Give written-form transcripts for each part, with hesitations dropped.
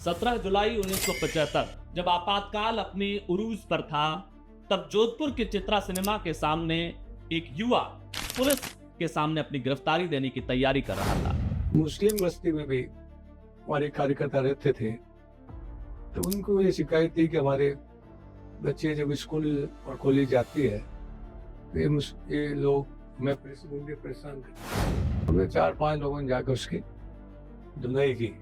17 जुलाई 1975 जब आपातकाल अपनी उरूज पर था, तब जोधपुर के चित्रा सिनेमा के सामने एक युवा पुलिस के सामने अपनी गिरफ्तारी देने की तैयारी कर रहा था। मुस्लिम बस्ती में भी हमारे कार्यकर्ता रहते थे, तो उनको ये शिकायत थी कि हमारे बच्चे जब स्कूल और कॉलेज जाती है तो ये लोग हमें परेशान करते। हमने 4-5 लोगों ने जाकर उसकी धुनाई की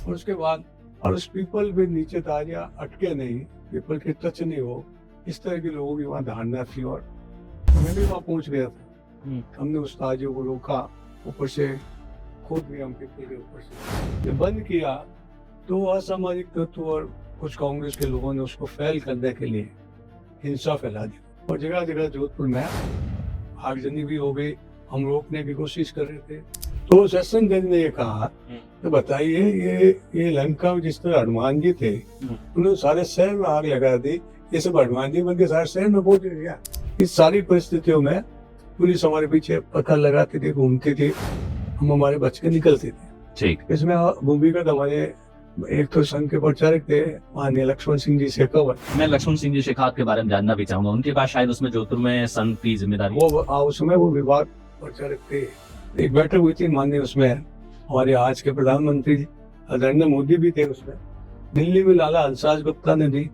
और उसके बाद और उस पीपल पे नीचे तारियां अटके नहीं, पीपल के टच नहीं हो, इस तरह के लोगों की वहाँ धारणा थी। और मैं भी वहाँ पहुँच गया था। हमने उस ताजियों को रोका, ऊपर से खुद भी हम पीपल के ऊपर से जब बंद किया तो असामाजिक तत्व और कुछ कांग्रेस के लोगों ने उसको फैल करने के लिए हिंसा फैला दी और जगह जगह जोधपुर में आगजनी भी हो गई। हम रोकने की कोशिश कर रहे थे तो सत्संग जज ने ये कहा, तो बताइए ये लंका में जिस तरह हनुमान जी थे, उन्होंने सारे शहर में आग लगा दी, ये सब हनुमान जी बन के सारे शहर में पहुंच गया। इस सारी परिस्थितियों में पुलिस हमारे पीछे पत्थर लगाती थी, घूमती थी, हम हमारे बच के निकलते थे। ठीक, इसमें भूमिगत हमारे एक तो संघ के प्रचारक थे माननीय लक्ष्मण सिंह जी शेखावत। मैं लक्ष्मण सिंह जी शेखावत के बारे में जानना भी चाहूंगा। उनके पास शायद उसमें जोधपुर में संघ की जिम्मेदारी उस समय वो विभाग प्रचारक थे। एक बैठक हुई थी माननीय, उसमें हमारे आज के प्रधानमंत्री आदरणीय मोदी भी थे। उसमें दिल्ली में लाला हंसराज गुप्ता ने दी,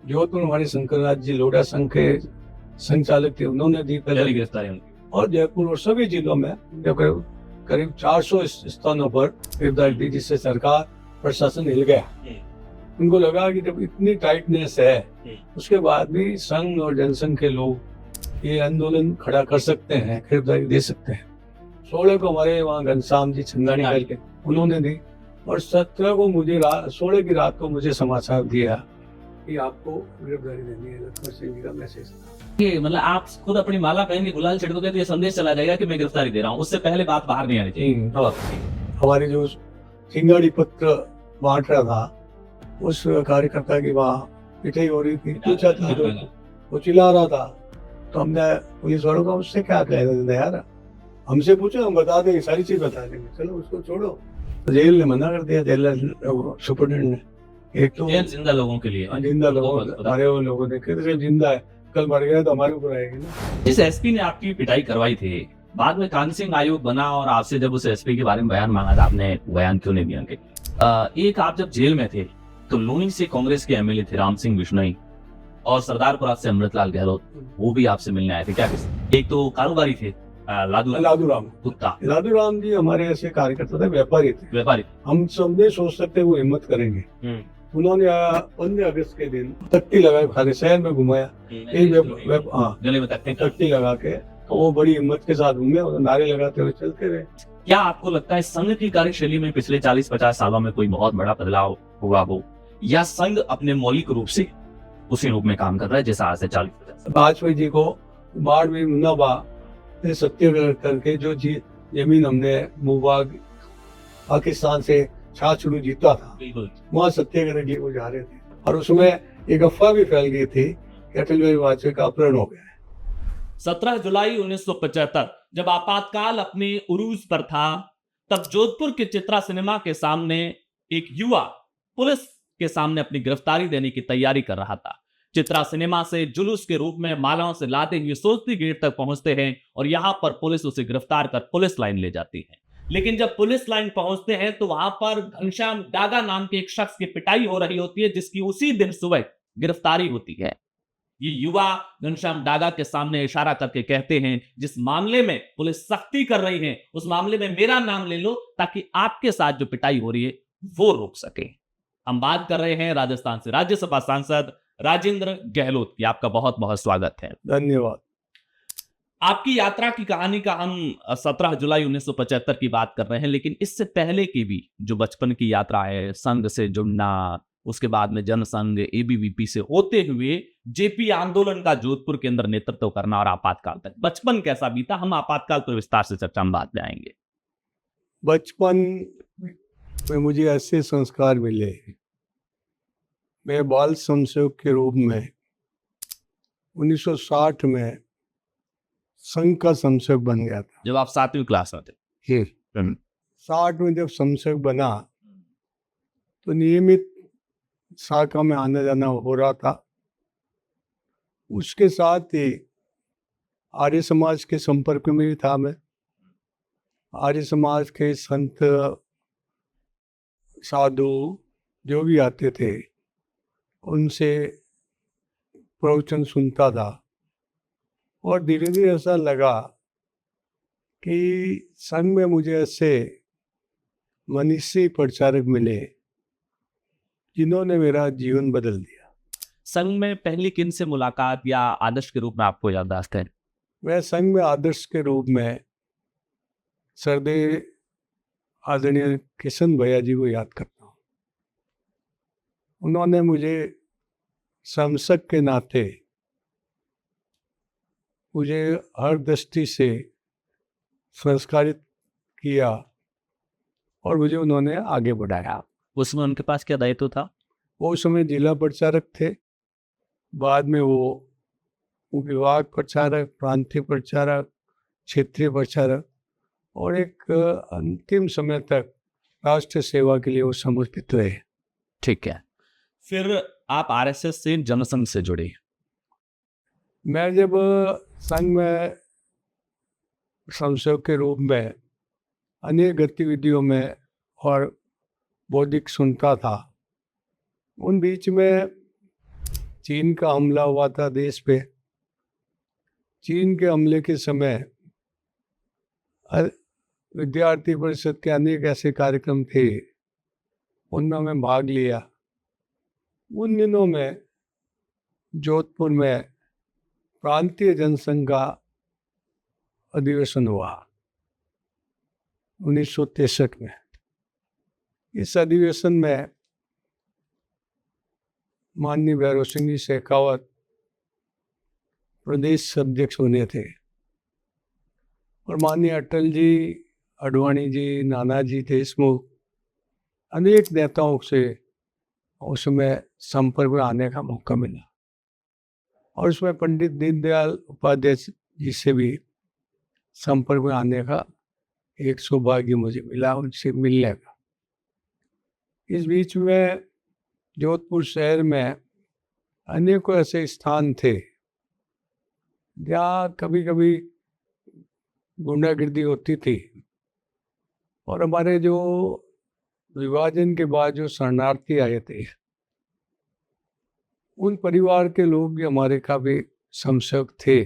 जोधपुर हमारे शंकरराज जी लोढ़ा संघ के संचालक थे, उन्होंने दी पहले गिरफ्तारी। और जयपुर और सभी जिलों में करीब 400 स्थानों पर गिरफ्तारी दी, जिससे सरकार प्रशासन हिल गया। उनको लगा कि जब इतनी टाइटनेस है उसके बाद भी संघ और जनसंघ के लोग ये आंदोलन खड़ा कर सकते हैं, गिरफ्तारी दे सकते हैं। 16 को हमारे वहाँ घनश्याम जी छंगानी करके उन्होंने दी और 17 को मुझे 16 की रात को मुझे समाचार दिया कि आपको गिरफ्तारी देनी है। लक्ष्मण सिंह जी का मैसेज ये मतलब आप खुद अपनी माला पहन के गुलाल छिड़कोगे तो ये संदेश चला जाएगा कि मैं गिरफ्तारी दे रहा हूँ, उससे पहले बात बाहर नहीं आनी चाहिए। हमारे जो सिंगाड़ी पत्र बांट रहा था उस कार्यकर्ता की वहाँ पिटाई हो रही थी, पूछा था तो वो चिल्ला रहा था, तो हमने पुलिस वालों का उससे क्या कह रहे यार, हमसे पूछो, हम बता देंगे, सारी चीज बता देंगे, चलो उसको छोड़ो। तो जेल ने मना कर दिया, जेल सुपरडेंट ने। एक तो जिंदा लोगों के लिए, जिंदा लोगों हमारे वो लोगों ने कहते जिंदा है, कल मर गया तो हमारे ऊपर आएगी ना। जिस एसपी ने आपकी पिटाई करवाई थी, बाद में कान सिंह आयोग बना और आपसे जब उस एसपी के बारे में बयान मांगा था, आपने बयान क्यों नहीं दिया? एक आप जब जेल में थे तो लूनी से कांग्रेस के एमएलए थे राम सिंह बिश्नोई और सरदारपुरा से अमृतलाल गहलोत, वो भी आपसे मिलने आए थे। क्या एक तो कारोबारी थे लादूराम गुप्ता। लादूराम जी हमारे ऐसे कार्यकर्ता थे, व्यापारी। हम सब नहीं सोच सकते वो हिम्मत करेंगे। उन्होंने 15 अगस्त के दिन तख्ती लगा सारे शहर में घुमाया, गले में तख्ती लगा के, तो वो बड़ी हिम्मत के साथ घूमे और नारे लगाते हुए चलते रहे। क्या आपको लगता है संघ की कार्यशैली में पिछले 40-50 सालों में कोई बहुत बड़ा बदलाव हुआ हो, या संघ अपने मौलिक रूप से उसी रूप में काम कर रहा है जैसा आज से 40-50? वाजपेयी जी को बाढ़ में मुनाबा सत्याग्रह करके जो जमीन हमने भूभाग पाकिस्तान से छाछड़ू जीता था, वहाँ सत्याग्रह जी को जा रहे थे और उसमें एक अफवाह भी फैल गई थी कि अटल बिहारी वाजपेयी का अपहरण हो गया है। 17 जुलाई 1975 जब आपातकाल अपनी उरूज पर था, तब जोधपुर के चित्रा सिनेमा के सामने एक युवा पुलिस के सामने अपनी गिरफ्तारी देने की तैयारी कर रहा था। चित्रा सिनेमा से जुलूस के रूप में मालाओं से लाते हुए सोचती गेट तक पहुंचते हैं और यहां पर पुलिस उसे गिरफ्तार कर पुलिस लाइन ले जाती है। लेकिन जब पुलिस लाइन पहुंचते हैं तो वहां पर घनश्याम डागा नाम के एक शख्स की पिटाई हो रही होती है, जिसकी उसी दिन सुबह गिरफ्तारी होती है। ये युवा घनश्याम डागा के सामने इशारा करके कहते हैं, जिस मामले में पुलिस सख्ती कर रही है उस मामले में मेरा नाम ले लो ताकि आपके साथ जो पिटाई हो रही है वो रोक सके। हम बात कर रहे हैं राजस्थान से राज्यसभा सांसद राजेंद्र गहलोत की। आपका बहुत बहुत स्वागत है। धन्यवाद। आपकी यात्रा की कहानी का हम 17 जुलाई 1975 की बात कर रहे हैं, लेकिन इससे पहले की भी जो बचपन की यात्रा है, संघ से जुड़ना, उसके बाद में जनसंघ एबीवीपी से होते हुए जेपी आंदोलन का जोधपुर के अंदर नेतृत्व करना और आपातकाल तक, बचपन कैसा बीता? हम आपातकाल पर विस्तार से चर्चा में बात जाएंगे। बचपन में मुझे ऐसे संस्कार मिले, मैं बाल संसेवक के रूप में 1960 में संघ का संसेवक बन गया था। जब आप 7वीं क्लास में थे? 60 में जब संसेवक बना तो नियमित शाखा में आना जाना हो रहा था। उसके साथ ही आर्य समाज के संपर्क में भी था मैं। आर्य समाज के संत साधु जो भी आते थे उनसे प्रवचन सुनता था और धीरे धीरे ऐसा लगा कि संघ में मुझे ऐसे मनीषी प्रचारक मिले जिन्होंने मेरा जीवन बदल दिया। संघ में पहली किन से मुलाकात या आदर्श के रूप में आपको याददाश्त है? मैं संघ में आदर्श के रूप में सरदेव आदरणीय किशन भैया जी को याद करता हूँ। उन्होंने मुझे समसक के नाते मुझे हर दृष्टि से संस्कारित किया और मुझे उन्होंने आगे बढ़ाया। उसमें उनके पास क्या दायित्व था? वो उस समय जिला प्रचारक थे, बाद में वो विभाग प्रचारक, प्रांतीय प्रचारक, क्षेत्रीय प्रचारक और एक अंतिम समय तक राष्ट्र सेवा के लिए वो समर्पित रहे। ठीक है, फिर आप आरएसएस से जनसंघ से जुड़े। मैं जब संघ में संसद के रूप में अनेक गतिविधियों में और बौद्धिक सुनता था, उन बीच में चीन का हमला हुआ था देश पे। चीन के हमले के समय विद्यार्थी परिषद के अनेक ऐसे कार्यक्रम थे, उनमें मैं भाग लिया। उन दिनों में जोधपुर में प्रांतीय जनसंघ का अधिवेशन हुआ 1963 में। इस अधिवेशन में माननीय भैरव सिंह जी शेखावत प्रदेश अध्यक्ष बने थे और माननीय अटल जी, अडवाणी जी, नानाजी देशमुख, अनेक नेताओं से उसमें संपर्क में आने का मौका मिला और उसमें पंडित दीनदयाल उपाध्याय जी से भी संपर्क में आने का एक सौभाग्य मुझे मिला, उनसे मिलने का। इस बीच में जोधपुर शहर में अनेकों ऐसे स्थान थे जहाँ कभी कभी गुंडागिर्दी होती थी और हमारे जो विभाजन के बाद जो शरणार्थी आए थे उन परिवार के लोग भी हमारे काफी समर्थक थे।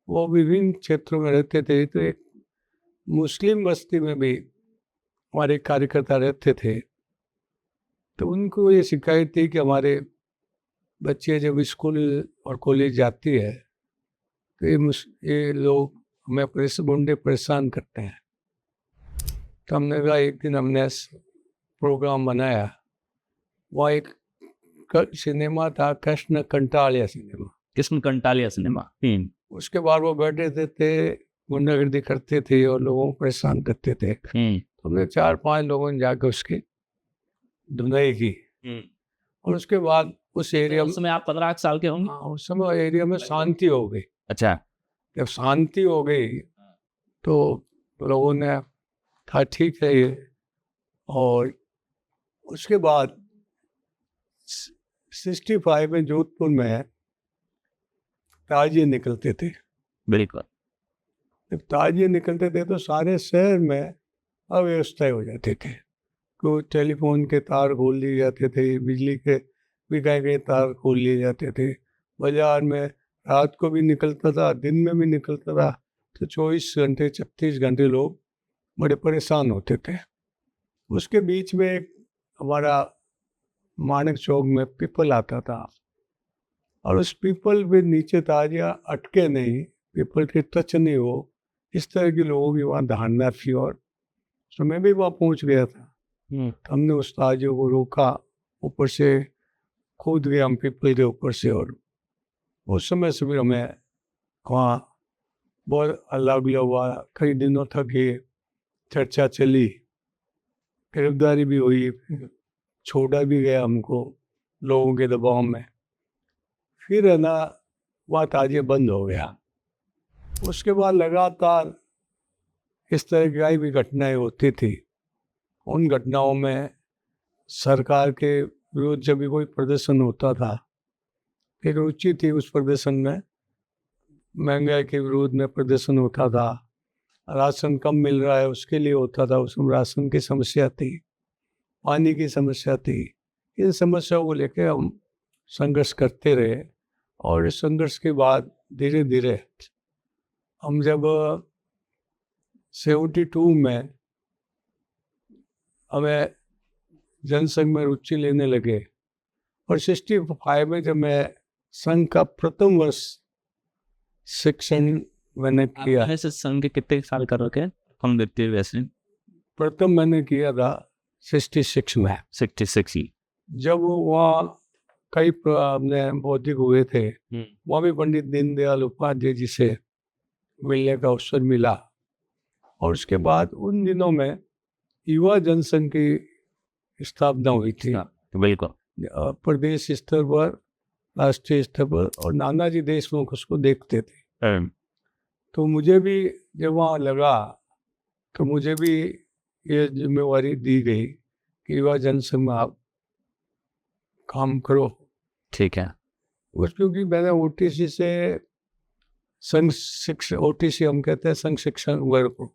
वो विभिन्न क्षेत्रों में रहते थे, तो एक मुस्लिम बस्ती में भी हमारे कार्यकर्ता रहते थे। तो उनको ये शिकायत थी कि हमारे बच्चे जब स्कूल और कॉलेज जाती है तो ये लोग हमें गुंडे परेशान करते हैं। तो हमने कहा, एक दिन हमने प्रोग्राम बनाया। वहाँ एक सिनेमा था, कृष्ण कंटालिया सिनेमा। कृष्ण कंटालिया सिनेमा। उसके बाद वो बैठे थे, गुंडागिर्दी करते थे और लोगों को परेशान करते थे। तो हमने 4-5 लोगों ने जाकर उसकी धुनाई की और उसके बाद उस एरिया में, उस समय आप 15 साल के होंगे? हाँ, उस समय एरिया में शांति हो गई। अच्छा। जब शांति हो गई तो लोगों ने कहा ठीक है ये। और उसके बाद 65 में जोधपुर में ताजिए निकलते थे। बिल्कुल। जब ताजिए निकलते थे तो सारे शहर में अव्यवस्था हो जाते थे। को टेलीफोन के तार खोल लिए जाते थे, बिजली के बिकाए गए तार खोल लिए जाते थे। बाजार में रात को भी निकलता था, दिन में भी निकलता था। तो 24 घंटे 36 घंटे लोग बड़े परेशान होते थे। उसके बीच में एक हमारा मानक चौक में पीपल आता था और उस पीपल पे नीचे ताजिया अटके नहीं, पीपल के टच नहीं हो, इस तरह के लोगों की वहाँ धारणा थी। और तो मैं भी वहाँ पहुँच गया था। तो हमने उस ताजियों को रोका, ऊपर से कूद गए हम पीपल के ऊपर से। और उस समय से भी हमें वहाँ बहुत अल्लाह गुल्ला हुआ। कई दिनों तक ये चर्चा चली, गिरफ्तारी भी हुई, छोड़ा भी गया हमको लोगों के दबाव में। फिर है ना वहाँ ताजिया बंद हो गया। उसके बाद लगातार इस तरह की भी घटनाएं होती थी। उन घटनाओं में सरकार के विरुद्ध जब भी कोई प्रदर्शन होता था, एक रुचि थी उस प्रदर्शन में। महंगाई के विरोध में प्रदर्शन होता था, राशन कम मिल रहा है उसके लिए होता था, उसमें राशन की समस्या थी, पानी की समस्या थी। इन समस्याओं को लेकर हम संघर्ष करते रहे और इस संघर्ष के बाद धीरे धीरे हम जब 72 में हमें जनसंघ में रुचि लेने लगे और 65 में जब मैं संघ का प्रथम वर्ष शिक्षण मैंने किया, ऐसे संघ के कितने साल कर रखे हम देखते हैं वैसे? प्रथम मैंने किया था 66 में। 66 ही। जब वहाँ कई अपने बौद्धिक हुए थे, वहाँ भी पंडित दीनदयाल उपाध्याय जी से मिलने का अवसर मिला। और उसके बाद उन दिनों में युवा जनसंघ की स्थापना हुई थी, बिल्कुल, प्रदेश स्तर पर, राष्ट्रीय स्तर पर, और नानाजी देशमुख उसको देखते थे। तो मुझे भी जब वहाँ लगा तो मुझे भी ये जिम्मेवारी दी गई कि युवा जनसंघ में आप काम करो। ठीक है। उस क्योंकि मैंने ओटीसी से संघ शिक्षा, ओटीसी हम कहते हैं संघ शिक्षण वर्ग को,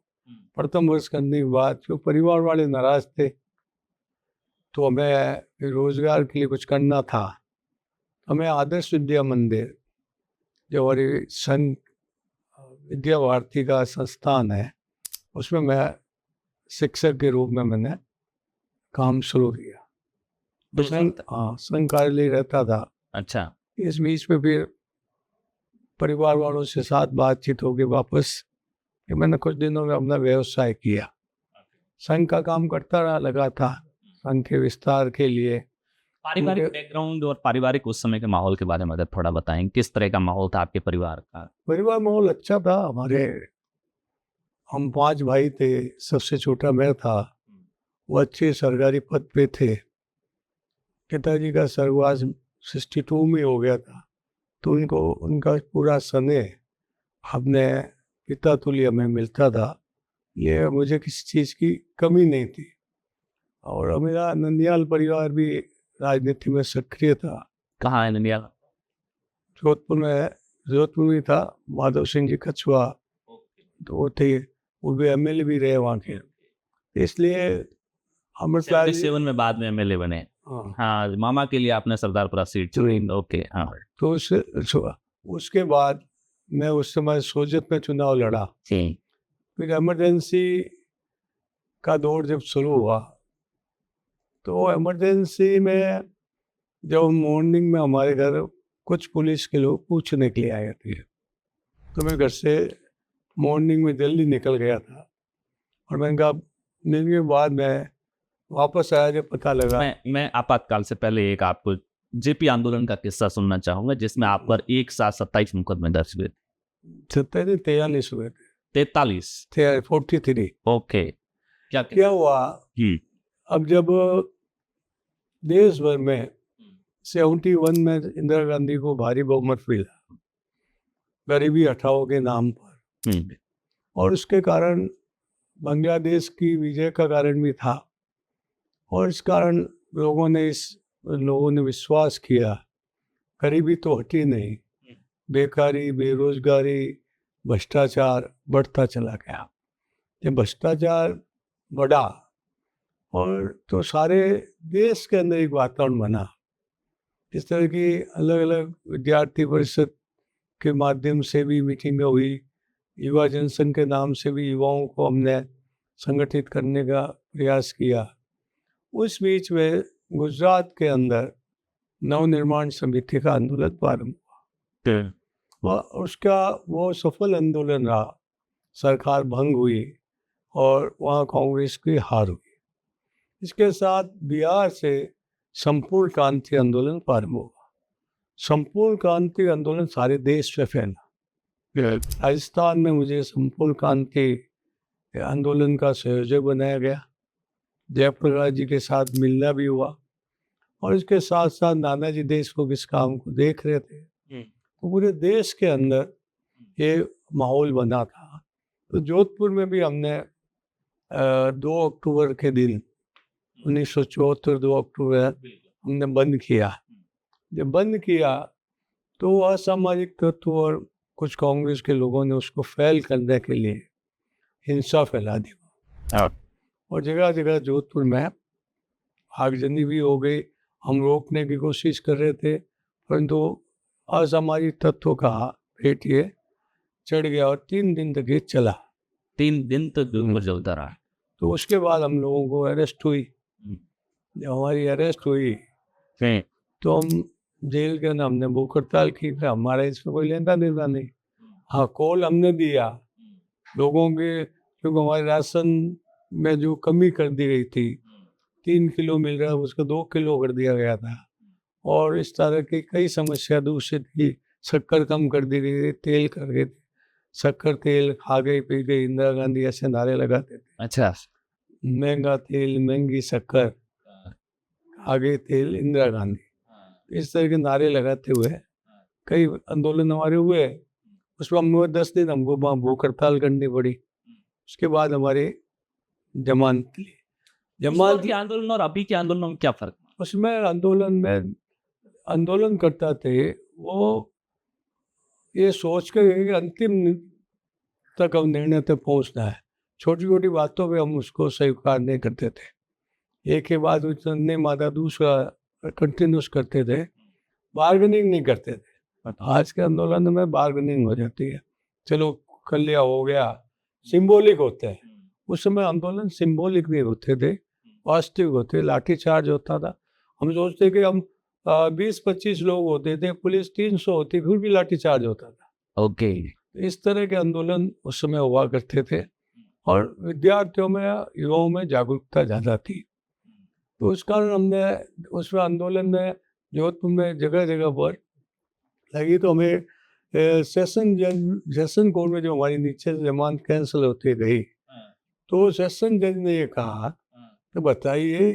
प्रथम वर्ष करने के बाद जो परिवार वाले नाराज थे तो हमें रोजगार के लिए कुछ करना था। हमें आदर्श विद्या मंदिर, जो हमारी संघ विद्या भारती का संस्थान है, उसमें मैं शिक्षक के रूप में मैंने काम शुरू किया। संघ कार्यालय रहता था। अच्छा। इस बीच में फिर परिवार वालों से साथ बातचीत हो गई वापस कि मैंने कुछ दिनों में अपना व्यवसाय किया। संघ का काम करता रहा, लगा था संघ के विस्तार के लिए। पारिवारिक बैकग्राउंड और पारिवारिक उस समय के माहौल के बारे में अगर थोड़ा बताएं, किस तरह का माहौल था आपके परिवार का? परिवार माहौल अच्छा था हमारे। हम 5 भाई थे, सबसे छोटा मैं था। वो अच्छे सरकारी पद पे थे। पिताजी का स्वर्गवास 62 में हो गया था, तो उनको उनका पूरा स्नेह अपने पिता तुल्य में मिलता था। ये मुझे किसी चीज़ की कमी नहीं थी। और मेरा नंदियाल परिवार भी राजनीति में सक्रिय था। कहाँ है नंदियाल? जोधपुर में, जोधपुर में था। माधव सिंह जी कछुआ तो वो थे, वो भी एमएलए भी रहे वहाँ के। इसलिए अमृतलाल 77 में बाद में एमएलए बने। हाँ, मामा के लिए आपने सरदारपुरा सीट चुनी। ओके, हाँ। तो उसके बाद मैं उस समय सोजत में चुनाव लड़ा। फिर इमरजेंसी का दौर जब शुरू हुआ तो इमरजेंसी में जब मॉर्निंग में हमारे घर कुछ पुलिस के लोग पूछने के लिए आए थे, तो मैं घर से मॉर्निंग में जल्दी निकल गया था। और मैंने कहा दिन के बाद मैं वापस आया जब पता लगा। मैं आपातकाल से पहले एक आपको जेपी आंदोलन का किस्सा सुनना चाहूंगा, जिसमें आप पर एक साथ 27 मुकदमे दर्ज हुए। 43 हुए थे। 43। ओके। क्या हुआ? अब जब देश भर में 71 में इंदिरा गांधी को भारी बहुमत मिला, गरीबी हटाओ के नाम पर, और उसके कारण बांग्लादेश की विजय का कारण भी था। और इस कारण लोगों ने विश्वास किया गरीबी तो हटी नहीं, बेकारी, बेरोजगारी, भ्रष्टाचार बढ़ता चला गया। जब भ्रष्टाचार बढ़ा और तो सारे देश के अंदर एक वातावरण बना। इस तरह की अलग अलग विद्यार्थी परिषद के माध्यम से भी मीटिंगें हुई, युवा जनसंघ के नाम से भी युवाओं को हमने संगठित करने का प्रयास किया। उस बीच में गुजरात के अंदर नवनिर्माण समिति का आंदोलन प्रारंभ हुआ। उसका वो सफल आंदोलन रहा। सरकार भंग हुई और वहाँ कांग्रेस की हार हुई। इसके साथ बिहार से संपूर्ण क्रांति आंदोलन प्रारंभ हुआ। संपूर्ण क्रांति आंदोलन सारे देश में फैला। राजस्थान में मुझे संपूर्ण क्रांति आंदोलन का संयोजक बनाया गया। जयप्रकाश जी के साथ मिलना भी हुआ और इसके साथ साथ नानाजी देशमुख इस काम को देख रहे थे। तो पूरे देश के अंदर ये माहौल बना था। तो जोधपुर में भी हमने 2 अक्टूबर के दिन 1974 2 अक्टूबर हमने बंद किया। जब बंद किया तो असामाजिक तत्व और कुछ कांग्रेस के लोगों ने उसको फैल करने के लिए हिंसा फैला दी और जगह जगह जोधपुर में आगजनी भी हो गई। हम रोकने की कोशिश कर रहे थे परंतु असामाजिक तत्वों का पेट ये चढ़ गया और 3 दिन तक ये चला। 3 दिन तक जोधपुर चलता रहा। तो उसके बाद हम लोगों को अरेस्ट हुई। जब हमारी अरेस्ट हुई तो हम जेल के अंदर हमने भूख हड़ताल की थी। हमारा इसमें कोई लेना देना नहीं। हाँ, कॉल हमने दिया लोगों के, क्योंकि हमारे राशन में जो कमी कर दी गई थी, 3 किलो मिल रहा है उसको 2 किलो कर दिया गया था और इस तरह की कई समस्या दूषित की। शक्कर कम कर दी गई, तेल कर गए थे, शक्कर तेल खा गई पी गई। इंदिरा गांधी ऐसे नारे लगाते थे, अच्छा, महंगा तेल महंगी शक्कर, आगे तेल इंदिरा गांधी, इस तरह के नारे लगाते हुए कई आंदोलन हमारे हुए। उसमें हम 10 दिन हमको वहाँ भूख हड़ताल करनी पड़ी। उसके बाद हमारे जमानत ली। जमानत के आंदोलन और अभी के आंदोलन में क्या फर्क? उसमें आंदोलन में आंदोलन करता थे वो ये सोच कर कि अंतिम तक हम निर्णय तक पहुँचना है। छोटी छोटी बातों पे हम उसको स्वीकार नहीं करते थे। एक के बाद नहीं माता दूसरा कंटिन्यूस करते थे, बार्गेनिंग नहीं करते थे। आज के आंदोलन में बार्गेनिंग हो जाती है, चलो कर लिया हो गया, सिंबॉलिक होते हैं। उस समय आंदोलन सिंबॉलिक नहीं होते थे, वास्तविक होते। लाठीचार्ज होता था। हम सोचते कि हम 20-25 लोग होते थे, पुलिस 300 होती, फिर भी लाठीचार्ज होता था। ओके। इस तरह के आंदोलन उस समय हुआ करते थे और विद्यार्थियों में, युवाओं में जागरूकता ज़्यादा थी। तो उस कारण हमने उस आंदोलन में जोधपुर में जगह जगह पर लगी। तो हमें सेशन कोर्ट में जो हमारी नीचे से जमानत कैंसिल होती गई, तो सेशन जज ने ये कहा तो बताइए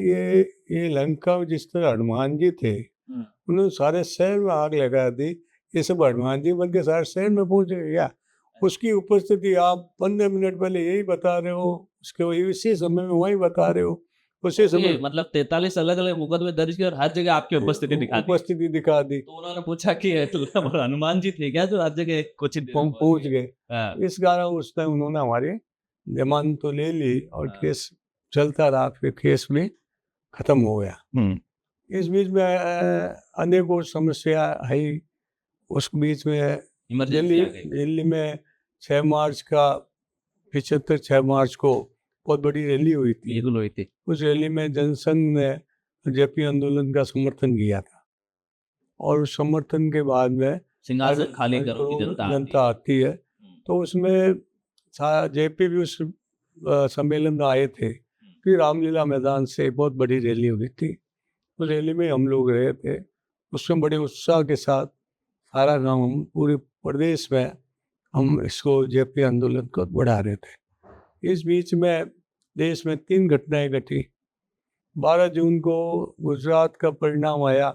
ये लंका जिस तरह हनुमान जी थे, उन्होंने सारे शहर में आग लगा दी, ये सब हनुमान जी बन के सारे शहर में पहुंच गए क्या? उसकी उपस्थिति आप 15 मिनट पहले यही बता रहे हो, उसके इसी समय में वही बता रहे हो, उसी समय मतलब 43 अलग अलग मुकदमे दर्ज किए और हर जगह आपकी उपस्थिति दिखा दी। तो उन्होंने पूछा कि हनुमान जी थे क्या जो हर जगह कुछ पहुंच गए। इस कारण उस टाइम उन्होंने हमारी जमानत तो ले ली और केस चलता रहा, फिर केस भी खत्म हो गया। इस बीच में अनेकों समस्या आई। उस बीच में दिल्ली में 6 मार्च का 75 6 मार्च को बहुत बड़ी रैली हुई थी। उस रैली में जनसंघ ने जेपी आंदोलन का समर्थन किया था और उस समर्थन के बाद में सिंहासन खाली करो की जनता आती है। तो उसमें जेपी भी उस सम्मेलन में आए थे। फिर रामलीला मैदान से बहुत बड़ी रैली हुई थी। उस रैली में हम लोग रहे थे। उसमें बड़े उत्साह के साथ सारा गांव, हम पूरे प्रदेश में हम इसको जेपी आंदोलन को बढ़ा रहे थे। इस बीच में देश में 3 घटनाएं घटी। 12 जून को गुजरात का परिणाम आया,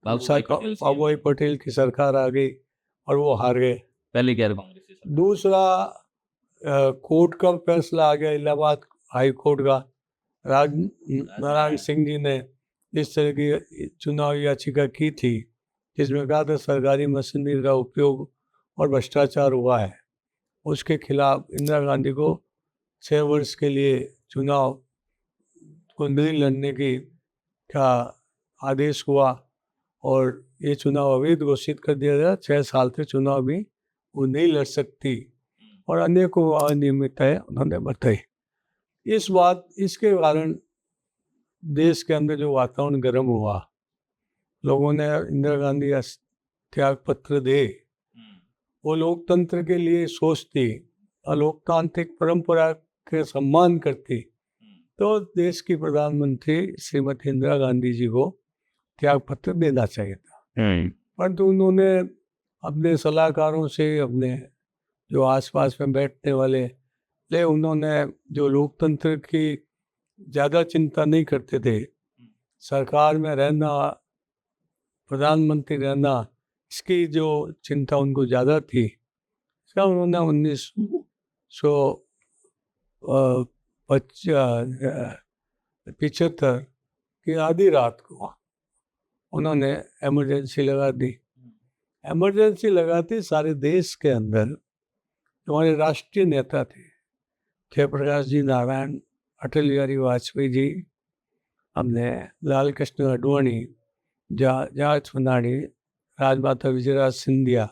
बाबू भाई पटेल की सरकार आ गई और वो हार गए। पहली गैर कांग्रेसी। दूसरा कोर्ट का फैसला आ गया, इलाहाबाद हाई कोर्ट का। नारायण सिंह जी ने इस तरह की चुनाव याचिका की थी जिसमें कहा था सरकारी मशीनरी का उपयोग और भ्रष्टाचार हुआ है। उसके खिलाफ इंदिरा गांधी को 6 वर्ष के लिए चुनाव को नहीं लड़ने का आदेश हुआ और ये चुनाव अवैध घोषित कर दिया गया। 6 साल से चुनाव भी वो नहीं लड़ सकती और अनेकों अनियमितताएं उन्होंने बताई। इसके कारण देश के अंदर जो वातावरण गर्म हुआ, लोगों ने इंदिरा गांधी त्याग पत्र दे, वो लोकतंत्र के लिए सोचती और लोकतांत्रिक परंपरा के सम्मान करती, तो देश की प्रधानमंत्री श्रीमती इंदिरा गांधी जी को त्याग पत्र देना चाहिए था। परंतु उन्होंने अपने सलाहकारों से, अपने जो आसपास में बैठने वाले उन्होंने जो लोकतंत्र की ज़्यादा चिंता नहीं करते थे, सरकार में रहना, प्रधानमंत्री रहना, इसकी जो चिंता उनको ज़्यादा थी, इसका उन्होंने 1975 कि आधी रात को उन्होंने इमरजेंसी लगा दी। इमरजेंसी लगाती सारे देश के अंदर हमारे राष्ट्रीय नेता थे जयप्रकाश जी नारायण, अटल बिहारी वाजपेयी जी, हमने लाल कृष्ण अडवाणी, जॉर्ज फर्नांडिस, राजमाता विजयराज सिंधिया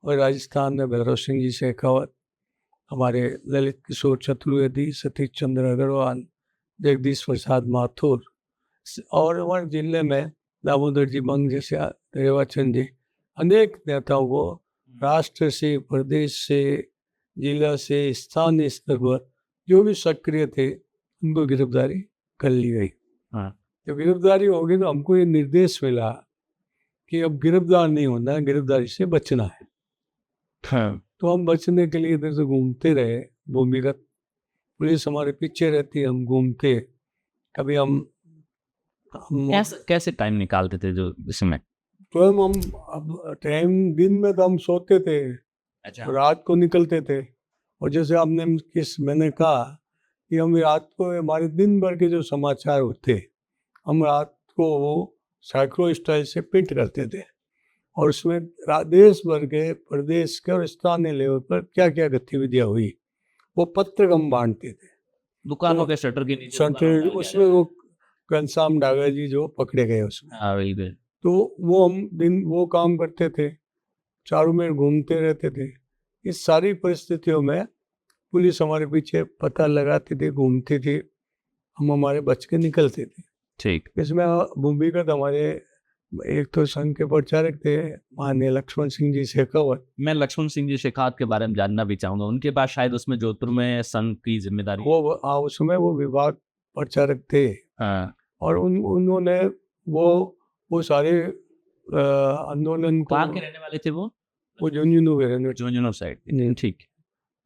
और राजस्थान में भैरव सिंह जी शेखावत, हमारे ललित किशोर चतुर्वेदी, सतीश चंद्र अग्रवाल, जगदीश प्रसाद माथुर और हमारे जिले में दामोदर जी मंग जैसे रेवाचंद जी, अनेक नेताओं को राष्ट्र से, प्रदेश से, जिला से, स्थानीय स्तर पर जो भी सक्रिय थे उनको गिरफ्तारी कर ली गई। हाँ। जब गिरफ्तारी होगी तो हमको ये निर्देश मिला कि अब गिरफ्तार नहीं होना है, गिरफ्तारी से बचना है। हाँ। तो हम बचने के लिए इधर से घूमते रहे भूमिगत, पुलिस हमारे पीछे रहती, हम घूमते, कभी हम कैसे टाइम निकालते थे जो इसमें? तो हम अब टाइम दिन में तो हम सोते थे, अच्छा। रात को निकलते थे। और जैसे मैंने कहा कि हम रात को, हमारे दिन भर के जो समाचार होते हम रात को वो सैकड़ों स्टाइल से प्रिंट करते थे और उसमें देश भर के, प्रदेश के और स्थानीय लेवल पर क्या क्या गतिविधियां हुई वो पत्र हम बांटते थे दुकानों के शटर के नीचे शटर। उसमें वो घनश्याम डागर जी जो पकड़े गए उसमें, हाँ बिल्कुल। तो वो हम दिन वो काम करते थे, चारों में घूमते रहते थे। इस सारी परिस्थितियों में पुलिस हमारे पीछे पता लगाती थी, घूमती थी, हम हमारे बच के निकलते थे। ठीक। इसमें भूमिगत हमारे एक तो संघ के प्रचारक थे माननीय लक्ष्मण सिंह जी शेखावत। मैं लक्ष्मण सिंह जी शेखावत के बारे में जानना भी चाहूंगा, उनके पास शायद उसमें जोधपुर में संघ की जिम्मेदारी उसमें वो विभाग प्रचारक थे। हाँ। और उन्होंने वो सारे आंदोलन को, कहाँ के रहने वाले थे वो झुंझुनू साइड। ठीक।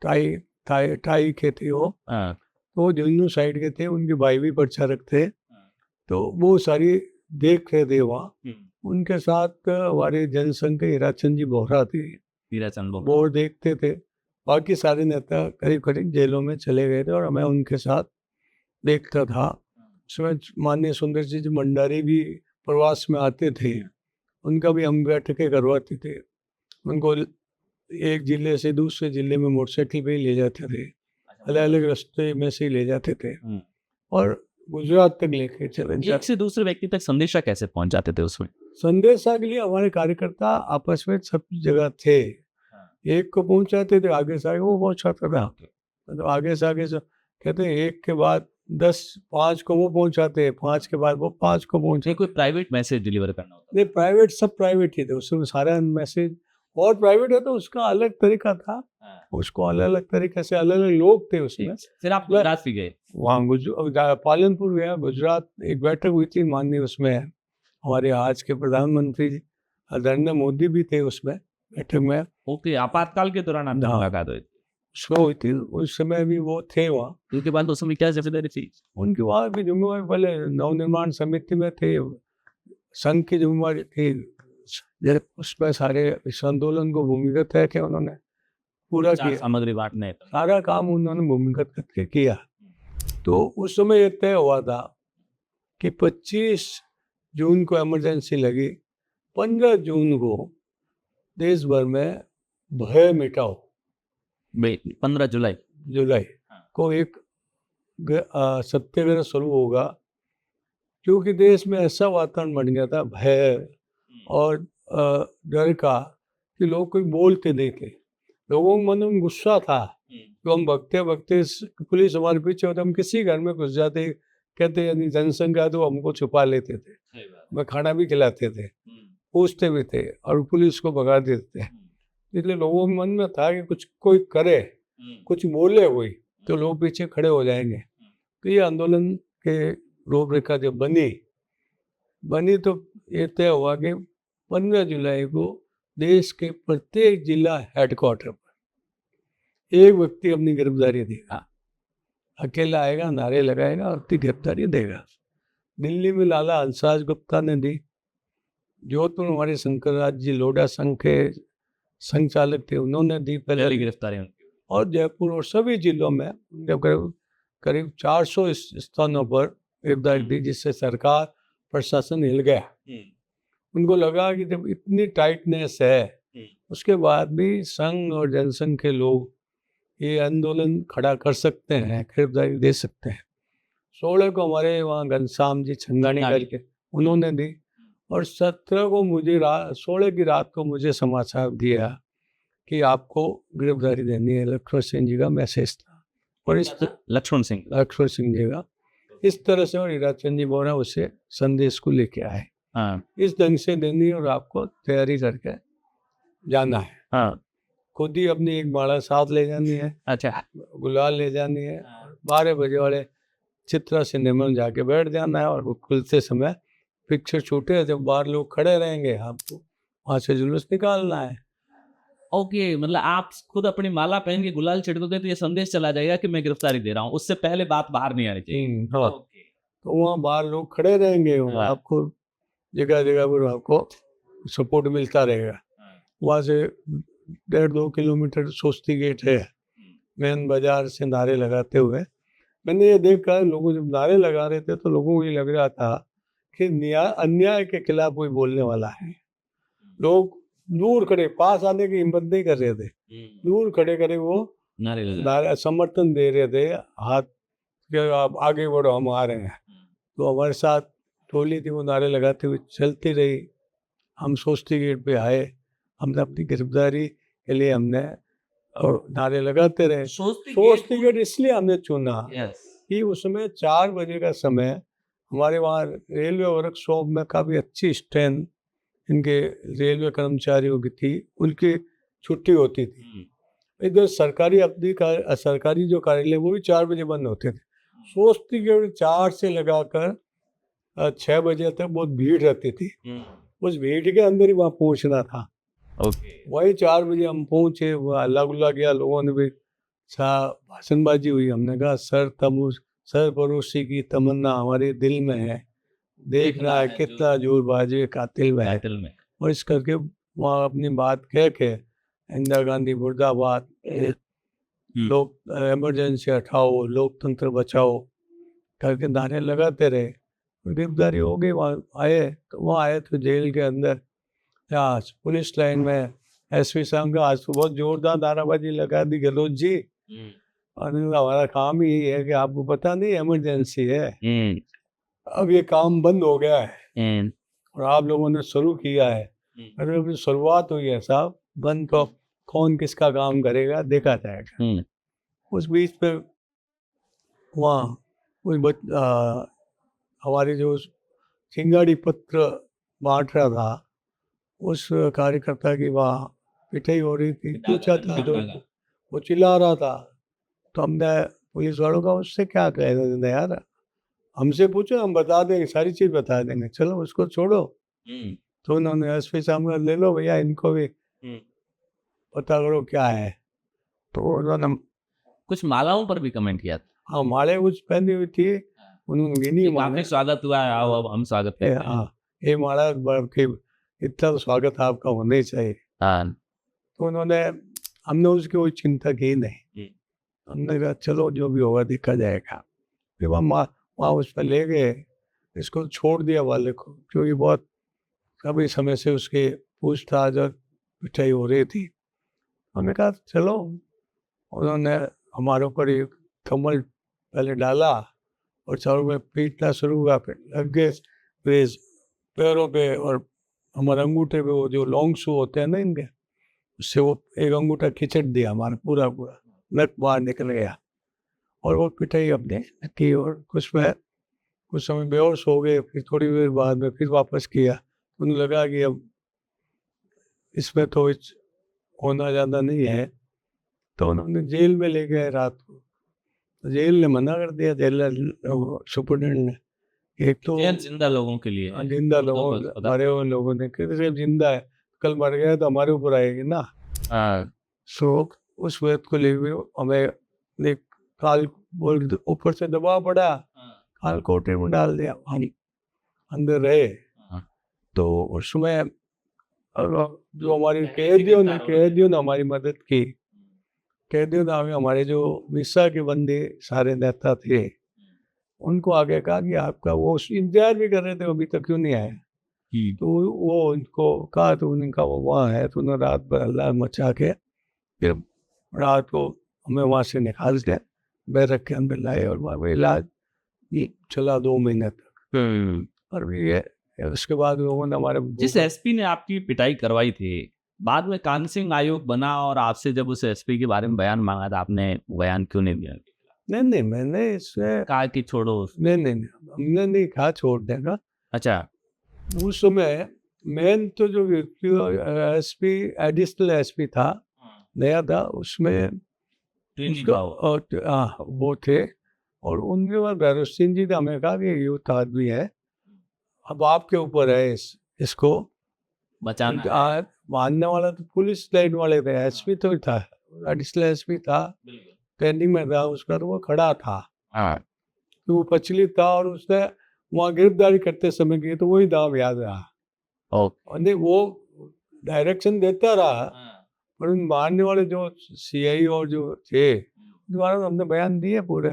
टाई के थे वो। हाँ। तो झुंझुनू साइड के थे, उनके भाई भी प्रचारक थे। तो वो सारी देख रहे थे वहाँ। उनके साथ हमारे जनसंघ के हीराचंद जी बोहरा थे, वो देखते थे। बाकी सारे नेता करीब करीब जेलों में चले गए थे और मैं उनके साथ देखता था। उसमें माननीय सुंदर जी भंडारी भी प्रवास में आते थे, उनका भी हम बैठकें करवाते थे। उनको एक जिले से दूसरे जिले में मोटरसाइकिल पे ही ले जाते थे, अलग अलग रास्ते में से ले जाते थे और गुजरात तक लेके चले। एक से दूसरे व्यक्ति तक संदेशा कैसे पहुंचाते थे उसमें? संदेशा के लिए हमारे कार्यकर्ता आपस में सब जगह थे। एक को पहुंचाते थे, आगे से आगे वो पहुंचाता था। तो आगे से कहते हैं एक के बाद 10, 5 को वो पहुंचाते, 5 के बाद वो 5 को पहुंचाते। कोई प्राइवेट मैसेज डिलीवर करना होता? नहीं, प्राइवेट सब प्राइवेट ही थे उसमें, सारा मैसेज और प्राइवेट है तो उसका अलग तरीका था। उसको अलग अलग तरीके से अलग अलग लोग थे उसमें। फिर आप गुजरात भी गए? वहाँ पालनपुर गया, गुजरात एक बैठक हुई थी माननीय, उसमें हमारे आज के प्रधानमंत्री नरेंद्र मोदी भी थे उसमें बैठक में। ओके, आपातकाल के दौरान आप मुलाकात हुई उसमें हुई थी, उस समय भी वो थे वहाँ। उसके बाद उस समय क्या जिम्मेदारी थी उनकी? वहाँ की जिम्मेवारी पहले नवनिर्माण समिति में थे, संघ की जिम्मेवारी थी, उसमें सारे इस आंदोलन को भूमिगत है कि उन्होंने पूरा किया, सामग्री बांटने, सारा काम उन्होंने भूमिगत करके किया। तो उस समय ये तय हुआ था कि 25 जून को इमरजेंसी लगी, 15 जून को देश भर में भय मिटाओ। 15 जुलाई को एक सत्याग्रह शुरू होगा, क्योंकि देश में ऐसा वातावरण बन गया था भय और डर का कि लोग कोई बोलते नहीं थे। लोगों के मन में गुस्सा था तो हम भगते भगते पुलिस हमारे पीछे होते, हम किसी घर में घुस जाते, कहते यानी जनसंघ का, तो हमको छुपा लेते थे, मैं खाना भी खिलाते थे, पूछते भी थे और पुलिस को भगा देते थे। इसलिए लोगों के मन में था कि कुछ कोई करे, कुछ बोले कोई तो लोग पीछे खड़े हो जाएंगे। तो ये आंदोलन के रूपरेखा जब बनी तो ये तय हुआ कि 15 जुलाई को देश के प्रत्येक जिला हेडक्वार्टर पर एक व्यक्ति अपनी गिरफ्तारी देगा, अकेला आएगा, नारे लगाएगा और अपनी गिरफ्तारी देगा। दिल्ली में लाला हंसराज गुप्ता ने दी, जोधपुर हमारे शंकर राज जी लोढ़ा संघ के संचालक थे, उन्होंने दी पहले गिरफ्तारी, और जयपुर और सभी जिलों में करीब 400 स्थानों पर गिरफ्तारी दी, जिससे सरकार प्रशासन हिल गया। उनको लगा कि जब इतनी टाइटनेस है उसके बाद भी संघ और जनसंघ के लोग ये आंदोलन खड़ा कर सकते हैं, गिरफ्तारी दे सकते हैं। 16 को हमारे वहाँ घनश्याम जी छंगानी करके उन्होंने दी, और 17 को मुझे 16 की रात को मुझे समाचार दिया कि आपको गिरफ्तारी देनी है। लक्ष्मण सिंह जी का मैसेज था, और इस लक्ष्मण सिंह जी का इस तरह से, और हीराचंद जी बोरा उसे संदेश को लेके आए, हाँ इस ढंग से देनी और आपको तैयारी करके जाना है। हाँ खुद ही अपनी एक माला साथ ले जानी है, अच्छा गुलाल ले जानी है, 12 बजे वाले चित्रा सिनेमा में जाके बैठ जाना है, और वो खुलते समय पिक्चर छूटे, जब बाहर लोग खड़े रहेंगे आपको वहां से जुलूस निकालना है। ओके, मतलब आप खुद अपनी माला पहन के गुलाल छिड़कोगे तो ये संदेश चला जाएगा कि मैं गिरफ्तारी दे रहा हूँ, उससे पहले बात बाहर नहीं आनी चाहिए। हाँ, तो वहाँ बाहर लोग खड़े रहेंगे, हाँ। आपको जगह जगह पर आपको सपोर्ट मिलता रहेगा। वहाँ से 1.5-2 किलोमीटर सोस्ती गेट है, मेन बाजार से नारे लगाते हुए मैंने ये देखा, लोगों जब नारे लगा रहे थे तो लोगों को ये लग रहा था कि अन्याय के खिलाफ कोई बोलने वाला है। लोग दूर खड़े, पास आने की हिम्मत नहीं कर रहे थे, दूर खड़े खड़े वो नारे समर्थन दे रहे थे, हाथ के आप आगे बढ़ो, हम आ रहे हैं। तो हमारे साथ टोली थी, वो नारे लगाते हुए चलती रही। हम सोस्ती गेट पे आए, हमने अपनी गिरफ्तारी के लिए हमने और नारे लगाते रहे। सोस्ती गेट इसलिए हमने चुना कि उसमें 4 बजे का समय, हमारे वहाँ रेलवे वर्कशॉप में काफ़ी अच्छी स्ट्रेंथ इनके रेलवे कर्मचारियों की थी, उनकी छुट्टी होती थी। इधर सरकारी जो कार्यालय वो भी 4 बजे बंद होते थे। सोचती कि 4 से लगाकर 6 बजे तक बहुत भीड़ रहती थी, उस भीड़ के अंदर ही वहाँ पहुँचना था। वही 4 बजे हम पहुँचे, वह अल्लाह गुल्ला किया, लोगों ने भी भाषणबाजी हुई। हमने कहा सर परोसी की तमन्ना हमारे दिल में है, देख रहा है कितना जोर बाजे कातिल में। और इस करके वहाँ अपनी बात कह के इंदिरा गांधी मुर्दाबाद, लोग इमरजेंसी हटाओ, लोकतंत्र बचाओ करके नारे लगाते रहे। गिरफ्तारी हो गई। वहाँ आए तो जेल के अंदर आज पुलिस लाइन में एसपी साहब का आज बहुत जोरदार नाराबाजी लगा दी, गहलोत जी, और हमारा काम ही यही है कि आपको पता नहीं इमरजेंसी है, अब ये काम बंद हो गया है और आप लोगों ने शुरू किया है। अरे अभी शुरुआत हुई है साहब, बंद तो कौन किसका काम करेगा देखा जाएगा। उस बीच पे वहाँ हमारे जो चिंगाड़ी पत्र बांट रहा था, उस कार्यकर्ता की वहाँ पिटाई हो रही थी, पूछा था तो वो चिल्ला रहा था। तो हमने पुलिस वालों का उससे क्या कहना यार, हमसे पूछो, हम बता देंगे, सारी चीज़ बता देंगे, चलो उसको छोड़ो। तो उन्होंने एसपी साहब का ले लो भैया, इनको भी पता करो क्या है। तो उन्होंने कुछ मालाओं पर भी कमेंट किया था। हाँ, माले कुछ पहनी हुई थी, उन्होंने गिनी माला, स्वागत हुआ है, आओ अब हम स्वागत करते हैं। हाँ, ये माला इतना तो स्वागत आपका होना ही चाहिए। तो उन्होंने, हमने उसकी कोई चिंता की नहीं, हमने कहा चलो जो भी होगा देखा जाएगा। फिर वहाँ उस पर ले गए, इसको छोड़ दिया वाले को, क्योंकि बहुत काफ़ी समय से उसके पूछताछ और पिटाई हो रही थी। हमने कहा चलो, उन्होंने हमारे ऊपर एक कमल पहले डाला और चारों में पीटना शुरू हुआ, फिर लग गए पैरों पे और हमारे अंगूठे पे, वो जो लॉन्ग शू होते हैं ना इनके, उससे वो एक अंगूठा खिंचट दिया, हमारा पूरा नक बाहर निकल गया। और वो पिटाई अपने की, और कुछ समय बेहोश हो गए। फिर थोड़ी देर बाद में फिर वापस किया, उन्हें लगा कि अब इसमें तो होना ज़्यादा नहीं है, तो उन्होंने जेल में ले गए रात को। तो जेल ने मना कर दिया, जेल सुपरडेंट ने। एक तो जिंदा लोगों के लिए, जिंदा लोगों, मरे हुए लोगों ने, सिर्फ जिंदा है, कल मर गया तो हमारे ऊपर आएगी ना। सो उस वक्त को ले हमें काल बोल ऊपर से दबाव पड़ा, काल कोटे में डाल दिया, हम अंदर रहे। तो उसमें जो हमारी कैदियों ने हमारी मदद की, कैदियों ने हमारे जो मिसा के बंदे सारे नेता थे, उनको आगे कहा कि आपका वो इंतजार भी कर रहे थे, अभी तक क्यों नहीं आए। तो वो उनको कहा, तो उनका वो वहाँ है, तो उन्होंने रात भर हल्ला मचा के फिर रात को हमें वहाँ से निकाल के बैरक के अंदर लाए और वहाँ पे इलाज ये चला 2 महीने तक। और ये उसके बाद लोगों ने हमारे जिस एसपी ने आपकी पिटाई करवाई थी, बाद में कान सिंह आयोग बना और आपसे जब उस एसपी के बारे में बयान मांगा था, आपने बयान क्यों नहीं दिया? नहीं मैंने इससे कहा कि छोड़ो। नहीं हमने नहीं कहा छोड़ने का। अच्छा। उस समय मेन तो जो एसपी एडिशनल एसपी था, नया था, उसमें वो थे। और उनके बाद भैरव सिंह जी ने हमें कहा कि यूथ आदमी है, अब आपके ऊपर है इसको बचाना। मानने वाला तो पुलिस लाइन वाले थे, एसपी तो था, एडिशनल एसपी था, ट्रेनिंग में था उसका, तो वो खड़ा था, तो वो पचली था और उसने वहाँ गिरफ्तारी करते समय की, तो वही दाम याद रहा। और नहीं वो डायरेक्शन देता रहा, पर उन मारने वाले जो सीआई और जो थे द्वारा हमने बयान दिए पूरे।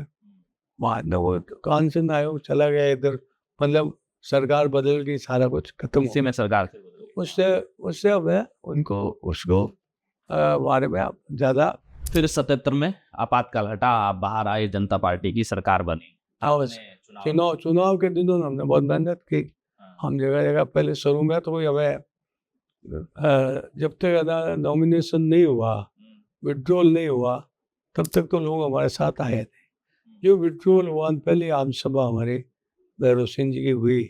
मारने वो कान से आयोग चला गया इधर, मतलब सरकार बदल गई, सारा कुछ खत्म इसी में सरकार उससे हमें उनको उसको बारे में ज्यादा। फिर 77 में आपातकाल हटा, आप बाहर आए, जनता पार्टी की सरकार बनी। चुनाव के दिनों में हमने बहुत मेहनत की। हम जगह जगह पहले शुरू में तो कोई हमें जब तक नॉमिनेशन नहीं हुआ, विड्रॉल नहीं हुआ, तब तक तो लोग हमारे साथ आए थे। जो विड्रॉल हुआ, पहली आम सभा हमारी भैरव सिंह जी की हुई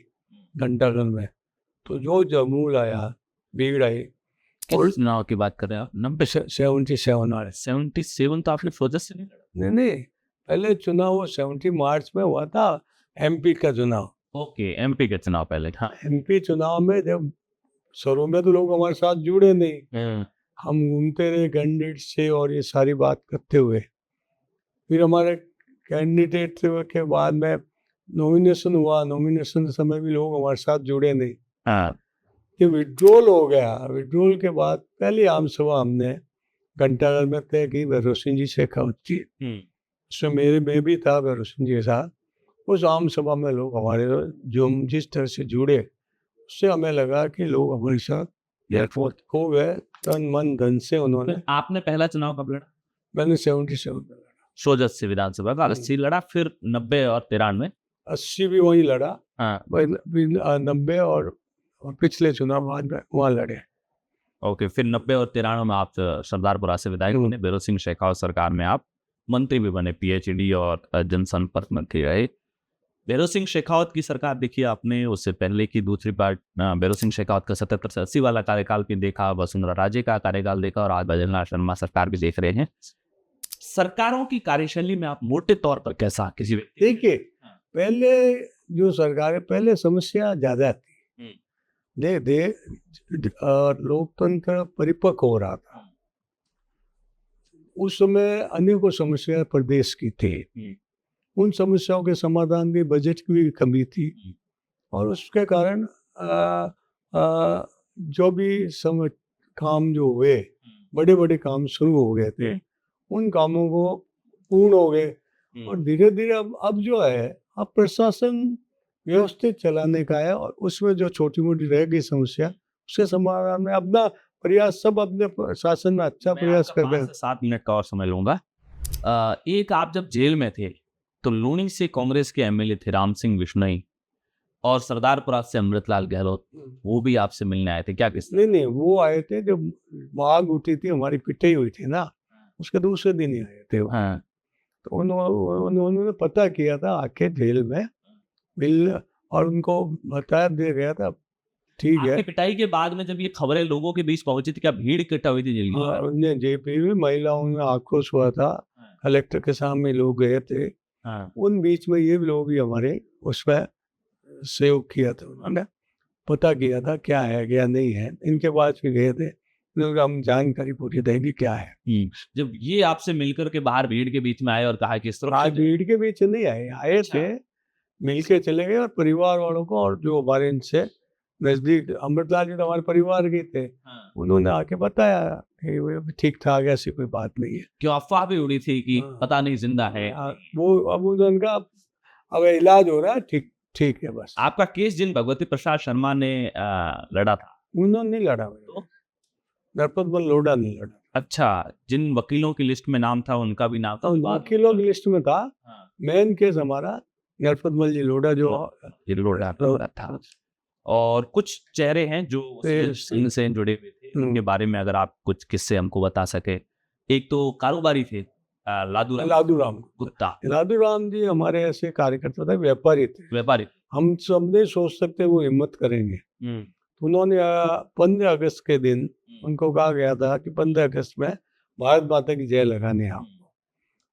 घंटाघर में, तो जो जमूल आया, भीड़ आई। किस चुनाव की बात कर रहे हैं आप? 77 वाले। 77 तो आपने सोचा से नहीं? नहीं पहले चुनाव 70 मार्च में हुआ था, एमपी का चुनाव। ओके, एमपी के चुनाव पहले। हाँ, एमपी चुनाव में जब शुरू में तो लोग हमारे साथ जुड़े नहीं, हम घूमते रहे कैंडिडेट से और ये सारी बात करते हुए, फिर हमारे कैंडिडेट के बाद में नॉमिनेशन हुआ, नॉमिनेशन समय भी लोग हमारे साथ जुड़े नहीं। कि विड्रॉल हो गया, विड्रॉल के बाद पहली आम सभा हमने घंटाघर में तय की भैरव सिंह जी शेखावत की। उसमें मैं भी था भैरव सिंह जी के साथ। उस आम सभा में लोग हमारे जो जिस तरह से जुड़े, उससे हमें लगा कि लोग हमारे साथ हो गए, तन मन धन से उन्होंने। आपने पहला चुनाव कब लड़ा? मैंने 77 में लड़ा, सोजत से विधानसभा का। 80 लड़ा, फिर 90 और 93। 80 भी वही लड़ा, 90 और पिछले चुनाव बाद में वहाँ लड़े। ओके, फिर 90 और 93 में आप सरदारपुरा से विधायक बने, भैरव सिंह शेखावत सरकार में आप मंत्री भी बने, पीएचडी और जनसंपर्क मंत्री रहे। भैरव सिंह शेखावत की सरकार देखी आपने, उससे पहले की दूसरी पार्ट भैरव सिंह शेखावत का 77 से 80 वाला कार्यकाल भी देखा, वसुंधरा राजे का कार्यकाल देखा, और आज भजनलाल शर्मा सरकार भी देख रहे हैं। सरकारों की कार्यशैली में आप मोटे तौर पर कैसा किसी देखिए, पहले जो सरकार, पहले समस्या ज्यादा थी, लोकतंत्र परिपक्व हो रहा था। उस समय अनेकों समस्या प्रदेश की थी, उन समस्याओं के समाधान भी, बजट की भी कमी थी, और उसके कारण जो भी काम जो हुए, बड़े बड़े काम शुरू हो गए थे, उन कामों को पूर्ण हो गए। और धीरे धीरे अब जो है, अब प्रशासन व्यवस्थित चलाने का है, और उसमें जो छोटी मोटी रह गई समस्या, उसके समाधान में अपना प्रयास, सब अपने शासन में अच्छा प्रयास कर रहे हैं। 7 मिनट का और समय लूंगा। एक, आप जब जेल में थे तो लूणी से कांग्रेस के एमएलए थे राम सिंह बिश्नोई, और सरदारपुरा से अमृतलाल गहलोत, वो भी आपसे मिलने आए थे क्या? किस नहीं, वो आए थे जब मांग उठी थी, हमारी पिटाई हुई थी ना, उसके दूसरे दिन ही आए थे। हाँ। तो उन्होंने पता किया था आके जेल में मिल, और उनको बताया दिया गया था, ठीक है। पिटाई के बाद में जब ये खबरें लोगों के बीच पहुंची थी, क्या भीड़ इकट्ठा हुई थी जेल में? उनने जेपी में महिलाओं में आक्रोश हुआ था, कलेक्टर के सामने लोग गए थे। उन बीच में ये लोग भी हमारे उसमें सहयोग किया था, उन्होंने पता किया था क्या है क्या नहीं है, इनके बाद फिर गए थे, हम जानकारी पूरी देंगे क्या है। जब ये आपसे मिलकर के बाहर भीड़ के बीच में आए और कहा कि इस तरह, भीड़ के बीच नहीं आए थे, मिलके चले गए, और परिवार वालों को, और जो हमारे इनसे नजदीक, अमृतलाल जी तो हमारे परिवार के थे, उन्होंने आके बताया कि वो ठीक ठाक, ऐसी कोई बात नहीं है। क्यों अफवाह भी उड़ी थी कि पता नहीं जिंदा है? वो अब उनका अब इलाज हो रहा है, ठीक ठीक है बस। आपका केस जिन भगवती प्रसाद शर्मा ने लड़ा था, उन्होंने नहीं लड़ा मेरे तो? को। नरपत मल लोढ़ा नहीं लड़ा। अच्छा, जिन वकीलों की लिस्ट में नाम था उनका भी नाम था तो वकीलों की लिस्ट में था। हाँ, मेन केस हमारा नरपत मल जी लोढ़ा जो ये लोढ़ा था। और कुछ चेहरे हैं जो इनसे जुड़े हुए थे, उनके बारे में अगर आप कुछ किस्से हमको बता सके। एक तो कारोबारी थे लादू राम गुप्ता, लादू राम जी हमारे ऐसे कार्यकर्ता थे, व्यापारी थे। व्यापारी। हम सब नहीं सोच सकते वो हिम्मत करेंगे। उन्होंने 15 अगस्त के दिन उनको कहा गया था कि 15 अगस्त में भारत माता की जय लगाने आओ।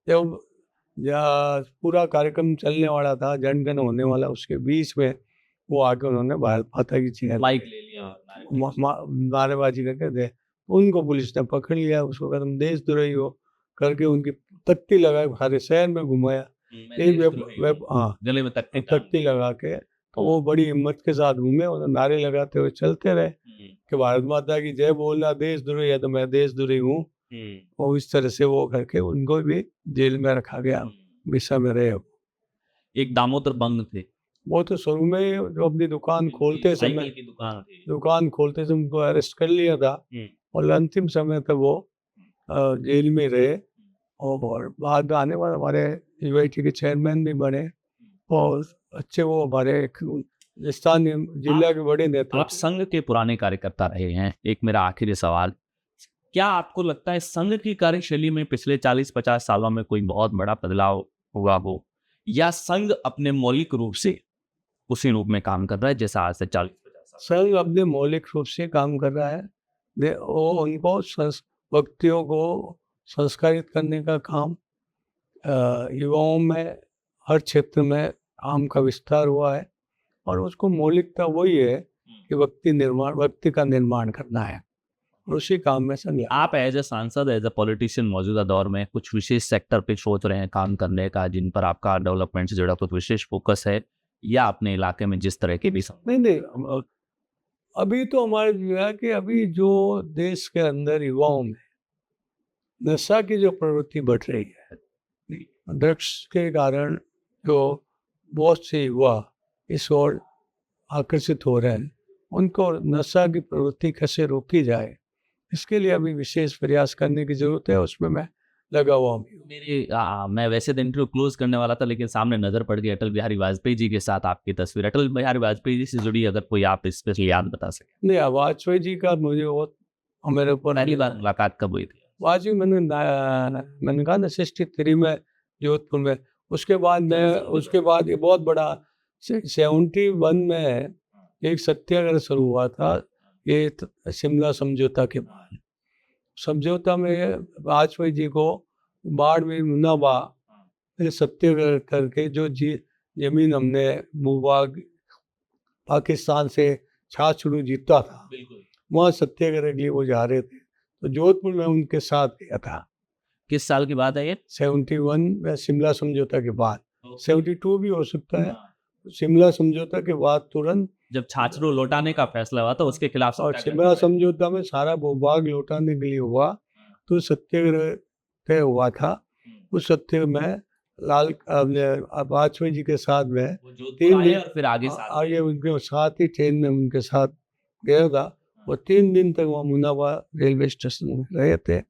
जब पूरा कार्यक्रम चलने वाला था, जनगण होने वाला, उसके बीच में वो आके उन्होंने भारत माता की जय माइक ले लिया, नारेबाजी करके दे। उनको पुलिस ने पकड़ लिया, उसको कहा तुम देशद्रोही हो करके उनकी तख्ती लगा के सारे शहर में घुमाया। हाँ, गले में तख्ती लगा के तो वो बड़ी हिम्मत के साथ घूमे और नारे लगाते हुए चलते रहे कि भारत माता की जय बोलना देशद्रोही है तो मैं देशद्रोही हूँ। और इस तरह से वो करके उनको भी जेल में रखा गया, विषा में रहे। एक दामोदर बंग थे, वो तो शुरू में जो अपनी दुकान खोलते समय दुकान खोलते समय उनको अरेस्ट कर लिया था और अंतिम समय तक वो जेल में रहे। और बाद में आने वाले हमारे यूआईटी के चेयरमैन भी बने और अच्छे वो हमारे स्थानीय जिला के बड़े नेता। आप संघ के पुराने कार्यकर्ता रहे हैं। एक मेरा आखिरी सवाल, क्या आपको लगता है संघ की कार्यशैली में पिछले 40-50 सालों में कोई बहुत बड़ा बदलाव हुआ हो, या संघ अपने मौलिक रूप से उसी रूप में काम कर रहा है जैसा आज से 40-50 साल? संघ अपने मौलिक रूप से काम कर रहा है। वो उनको व्यक्तियों को संस्कारित करने का काम, युवाओं में हर क्षेत्र में काम का विस्तार हुआ है और उसको मौलिकता वही है कि व्यक्ति का निर्माण करना है और उसी काम में संग। आप एज ए सांसद, एज ए पॉलिटिशियन मौजूदा दौर में कुछ विशेष सेक्टर पे सोच रहे हैं काम करने का, जिन पर आपका डेवलपमेंट से जुड़ा कुछ विशेष फोकस है, या अपने इलाके में जिस तरह के भी नहीं, अभी तो हमारे जो है कि अभी जो देश के अंदर युवाओं में नशा की जो प्रवृत्ति बढ़ रही है, ड्रग्स के कारण जो बहुत से युवा इस ओर आकर्षित हो रहे हैं, उनको नशा की प्रवृत्ति कैसे रोकी जाए, इसके लिए अभी विशेष प्रयास करने की जरूरत है। उसमें मैं लगा हुआ हूँ। मैं वैसे तो इंटरव्यू क्लोज करने वाला था, लेकिन सामने नजर पड़ गई अटल बिहारी वाजपेयी जी के साथ आपकी तस्वीर। अटल बिहारी वाजपेयी जी से जुड़ी अगर कोई आप स्पेशल याद बता सके। नहीं, वाजपेयी जी का मुझे बहुत, मेरे ऊपर पहली बार मुलाकात कब हुई थी? वाजपेयी मैंने कहा ना 63 में जोधपुर में। उसके बाद ये बहुत बड़ा 71 में एक सत्याग्रह शुरू हुआ था, ये शिमला समझौता के बाद। समझौता में वाजपेयी जी को बाढ़ में मुनाबा सत्याग्रह करके जो जमीन हमने भूभाग पाकिस्तान से छाछड़ू जीता था, वहाँ सत्याग्रह के लिए वो जा रहे थे, तो जोधपुर में उनके साथ गया था। किस साल की बात है ये? 71 में शिमला समझौता के बाद। 72 भी हो सकता है। शिमला समझौता के बाद तुरंत जब छाछड़ू लौटाने का फैसला हुआ तो उसके खिलाफ, और शिमला समझौता में सारा भूभाग लौटाने के लिए हुआ, तो सत्याग्रह तय हुआ था। उस सत्याग्रह में वाजपेयी जी के साथ में 3 दिन, फिर आगे उनके साथ ही ट्रेन में उनके साथ गया था। वो 3 दिन तक वहाँ मुनाबा रेलवे स्टेशन में रहे थे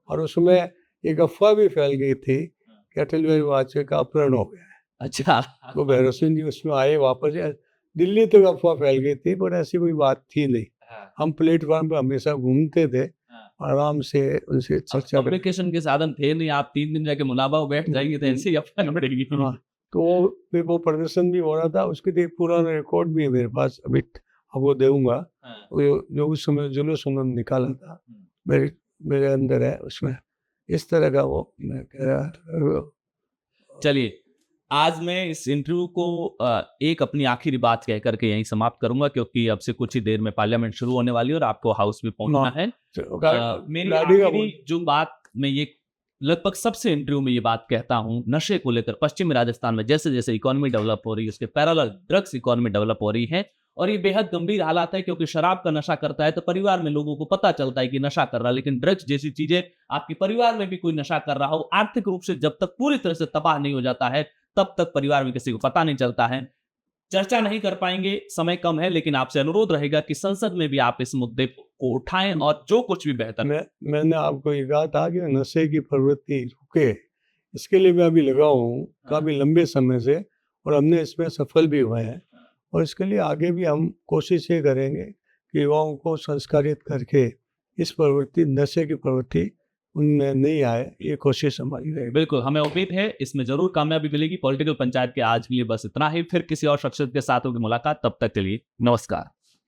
और उसमें एक अफवाह भी फैल गई थी कि अटल बिहारी वाजपेयी का अपहरण हो गया है। अच्छा, तो भैरव सिंह जी उसमें आए वापस, दिल्ली तक अफवाह फैल गई थी, पर ऐसी कोई बात थी नहीं। हम प्लेटफॉर्म पे हमेशा घूमते थे, आराम से उनसे चर्चा। कम्युनिकेशन के साधन थे नहीं, आप 3 दिन जाके मुनाबा बैठ जाएंगे तो ऐसे ही अफवाह बढ़ेगी। तो फिर वो प्रदर्शन भी हो रहा था, उसके लिए पूरा रिकॉर्ड भी है मेरे पास, अभी आपको दूंगा। जो उस समय जुलूस उन्होंने निकाला था, मेरे अंदर है उसमें, इस तरह का वो मैं कह रहा। चलिए, आज मैं इस इंटरव्यू को एक अपनी आखिरी बात कह करके यहीं समाप्त करूंगा, क्योंकि अब से कुछ ही देर में पार्लियामेंट शुरू होने वाली है और आपको हाउस भी पहुंचना है। मेरी आखिरी जो बात, मैं ये लगभग सबसे इंटरव्यू में ये बात कहता हूँ, नशे को लेकर पश्चिमी राजस्थान में जैसे जैसे इकोनॉमी डेवलप हो रही है, उसके पैरेलल ड्रग्स इकोनॉमी डेवलप हो रही है और ये बेहद गंभीर हालात है, क्योंकि शराब का नशा करता है तो परिवार में लोगों को पता चलता है कि नशा कर रहा है, लेकिन ड्रग्स जैसी चीजें आपके परिवार में भी कोई नशा कर रहा हो, आर्थिक रूप से जब तक पूरी तरह से तबाह नहीं हो जाता है तब तक परिवार में किसी को पता नहीं चलता है। चर्चा नहीं कर पाएंगे, समय कम है, लेकिन आपसे अनुरोध रहेगा कि संसद में भी आप इस मुद्दे को उठाएं और जो कुछ भी बेहतर मैंने आपको ये कहा था कि नशे की प्रवृत्ति रुके, इसके लिए मैं अभी लगा हूँ काफी लंबे समय से, और हमने इसमें सफल भी हुए हैं। और इसके लिए आगे भी हम कोशिश ये करेंगे कि युवाओं को संस्कारित करके इस प्रवृत्ति, नशे की प्रवृत्ति उनमें नहीं आए, ये कोशिश हमारी रहेगी। बिल्कुल, हमें उम्मीद है इसमें जरूर कामयाबी मिलेगी। पॉलिटिकल पंचायत के आज के लिए बस इतना ही, फिर किसी और शख्सियत के साथ होगी मुलाकात, तब तक के लिए नमस्कार।